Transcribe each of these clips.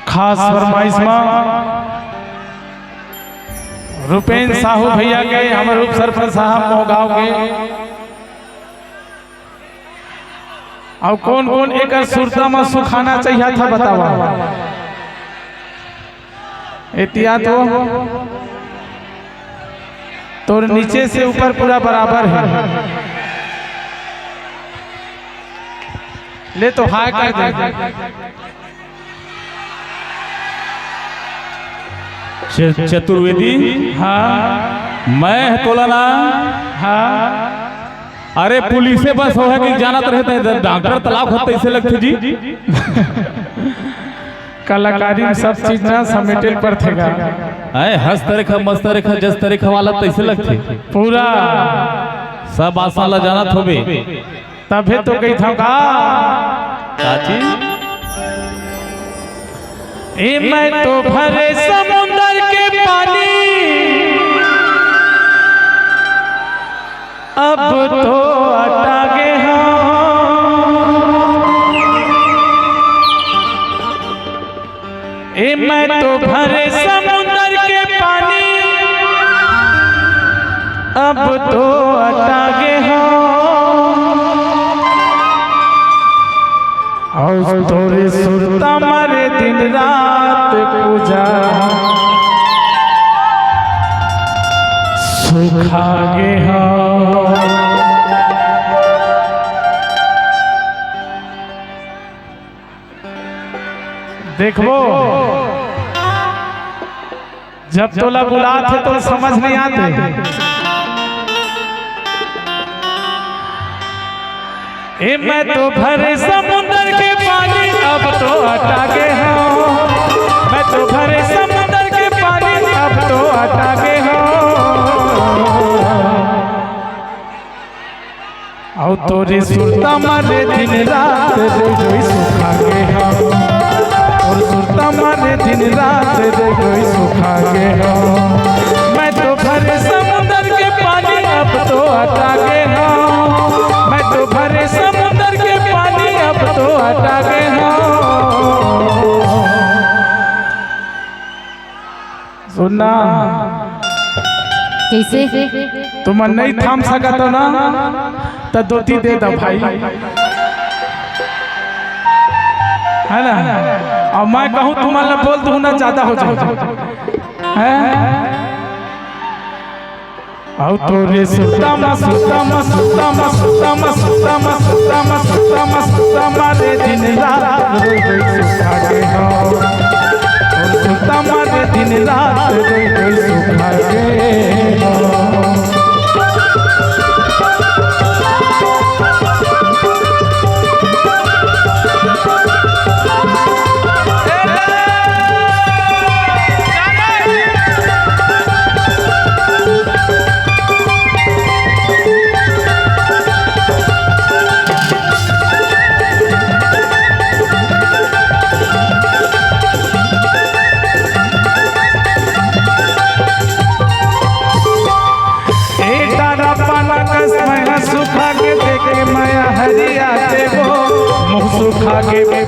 खास फरमाइश रुपेन साहू भैया के हमारे रूप सरपंच साहब मोगांव के और कौन कौन एक सुरता में सुखाना चाहिए था बतावा एहतियात हो तो नीचे से ऊपर पूरा बराबर है ले तो हाय कर दे चतुर्वेदी। हाँ मैं तोलाना। हाँ अरे पुलिस बस हो है कि जानत रहते हैं डॉक्टर तालाब होते इसे लगते जी कलाकारी में सब चीज ना समेटेल पर थेगा हंस तरीका मस्त तरीका जस तरीका वाला तैसे लगते पूरा सब आसाला जानत होबे तबे तो कही था काची मैं तो भरे समुंदर के पानी अब तो अटागे मैं तो भरे समुंदर के पानी अब तो अटागे और तोरे सुरता मारे दिन रात पूजा सुखागे देखो जब तोला बुलाते तो समझ नहीं आते मैं तो भरे समुंदर के पानी अब तो अटागे मैं तो भरे समुंदर के पानी अब तो अटागे और तोरे सुरता मारे दिन रात रे सुखागे और सुरता मारे दिन रात रे सुखागे मैं तो भरे समुंदर के पानी अब तो अटागे मैं तो भरे समुंदर के पानी अब तो अटागे सुनना कैसे तुम नहीं थाम सका तो ना तो दोती दे दो भाई है ना और मैं कहूँ तुम्हारा बोल दूँ ना ज्यादा हो जाए और तोरे सुता मा सुता मा सुता मा सुता मा सुता मा सुता मा सुता मा सुता मारे दिन रात रोई सुखागे और सुता मारे दिन रात रोई सुखागे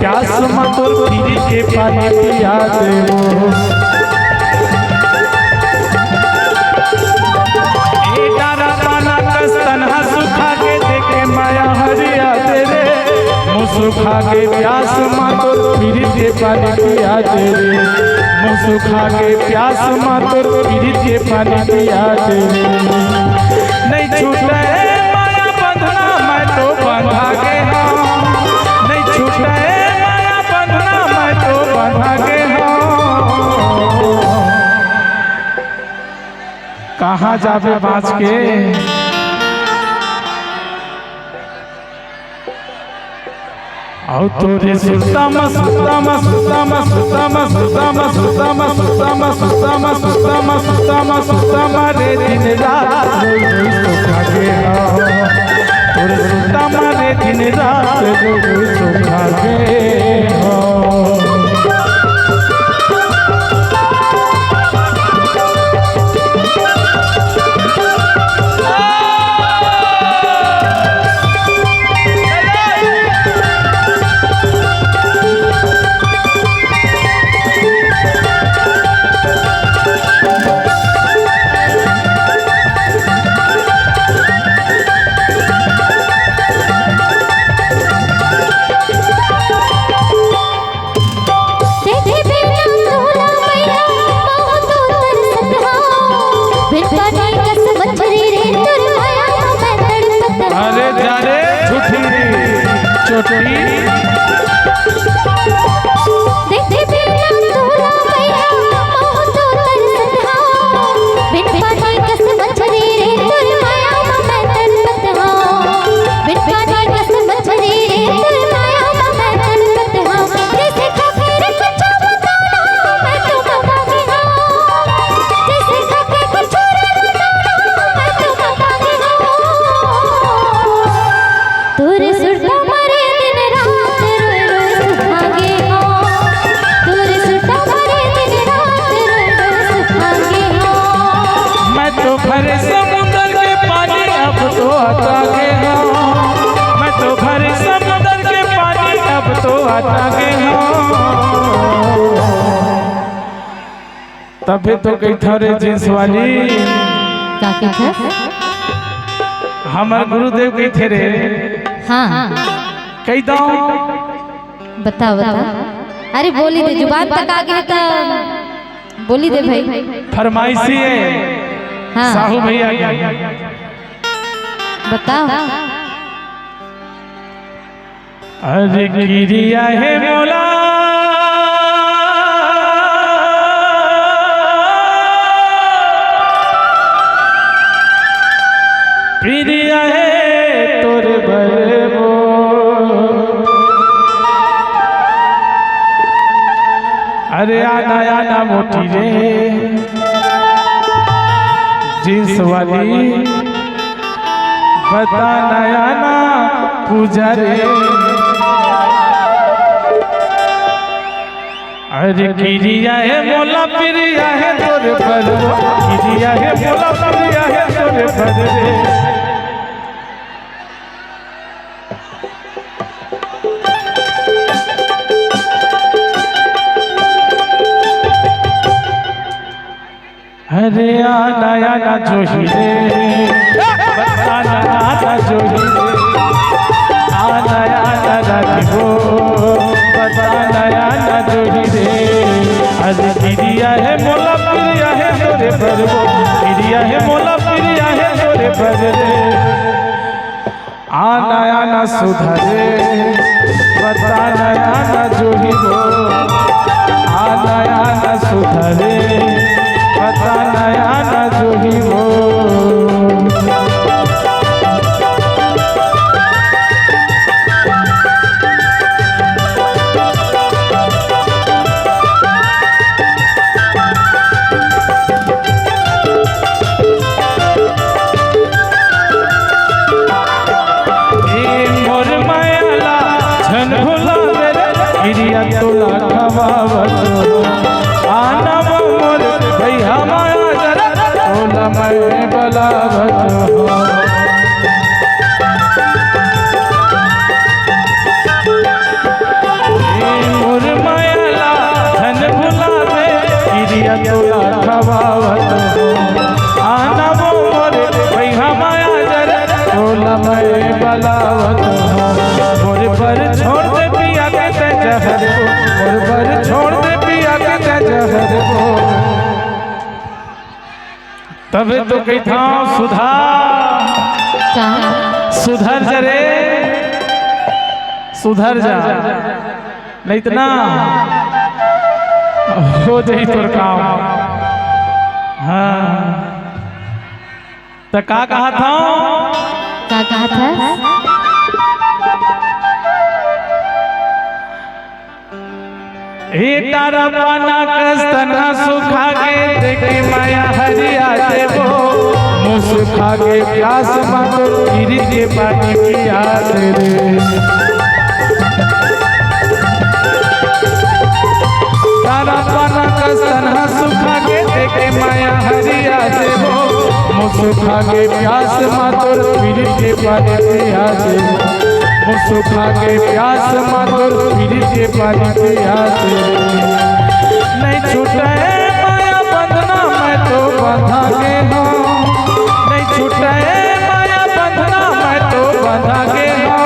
प्यास मातोर पीरी के पानी पिया देबो ए डारा पाना कस तन्हा सुखा के देखे माया हरिया तेरे मुँह सुखा के प्यास मातोर पीरी के पानी पिया तेरे मुँह सुखा के प्यास मातोर पीरी के पानी पिया तेरे नहीं छूटे माया बंधना मैं तो बंधा के हाँ नहीं छूटे माया बंधना मैं तो बंधा के हाँ कहाँ जावे बाँच के आओ तोरे सुतम सुतम सुतम सुतम सुतम सुतम सुतम सुतम सुतम सुतम सुतम रे दिन रात रोई सुखा के हो तोरे सुतम रे दिन रात रोई सुखा के हो तबे तो कही थारे जींस वाली का के थे हमार गुरुदेव कही थे रे हाँ कही दो बता बता अरे बोली दे जुबान तक आ गया तो बोली दे भाई फरमाइशी है हाँ साहू भैया की बताओ अरे गिरिया है मौला प्रिया है तोरे बरबो अरे आना आना मोटी रे जींस वाली बता नया ना पूजा रे अरे गिरिया है मोला प्रिया है तोरे बरबो गिरिया है मोला प्रिया है तोरे बरबो अरे आना आना जोही रे आना आना जोही रे आना आना राखो बताना आना जोही रे अरे गिरिया है मोला प्रिया है तोरे बरबो गिरिया है मोला प्रिया है तोरे बरबो आना आना सुधारे बताना आना जोही रो आना आना सुधारे पता नया न जोही हो मोर मायाला छन भुला मेरे गिरिया तोला खवावतो आना मोर भैया माया जरा तोला मैं बलावत हो गवावत हो आना वो मोरे भैया माया जर टोला मैं बलावत हो मोरे पर छोड़ दे पिया के ते जहर को मोरे पर छोड़ दे पिया के ते जहर को तब तो कही था सुधर जा रे सुधर जा नहीं तो ना हो जाई तोर काम। हाँ तो का कहा था तारा पाना कस्तना सुखा के देखे माया हरिया देवो मुँह सुखा के प्यास मांगो गिरी के पानी पिया दे रे तारा पाना कस्तना सुखा के देखे माया हरिया देवो मुँह सुखा के प्यास मांगो गिरी के पानी पिया दे सुखा के प्यास मातुर फिर के पानी पिया दे नहीं छूटे माया बंधना मैं तो बंधा के हूँ नहीं छूटे माया बंधना मैं तो बंधा के हूँ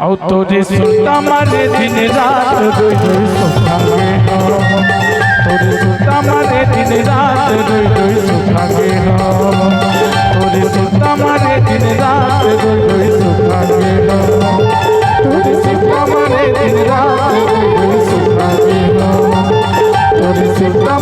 और तुझे सुनता मारे दिन रात दुई दुई सुखा के हूँ तुझे सुनता मारे दिन रात दुई दुई सुखा के हूँ तुझे सुनता मारे दिन रात दुई दुई सुखा के हूँ तुझे सुनता मारे दिन रात दुई दुई सुखा के हूँ तुझे सुनता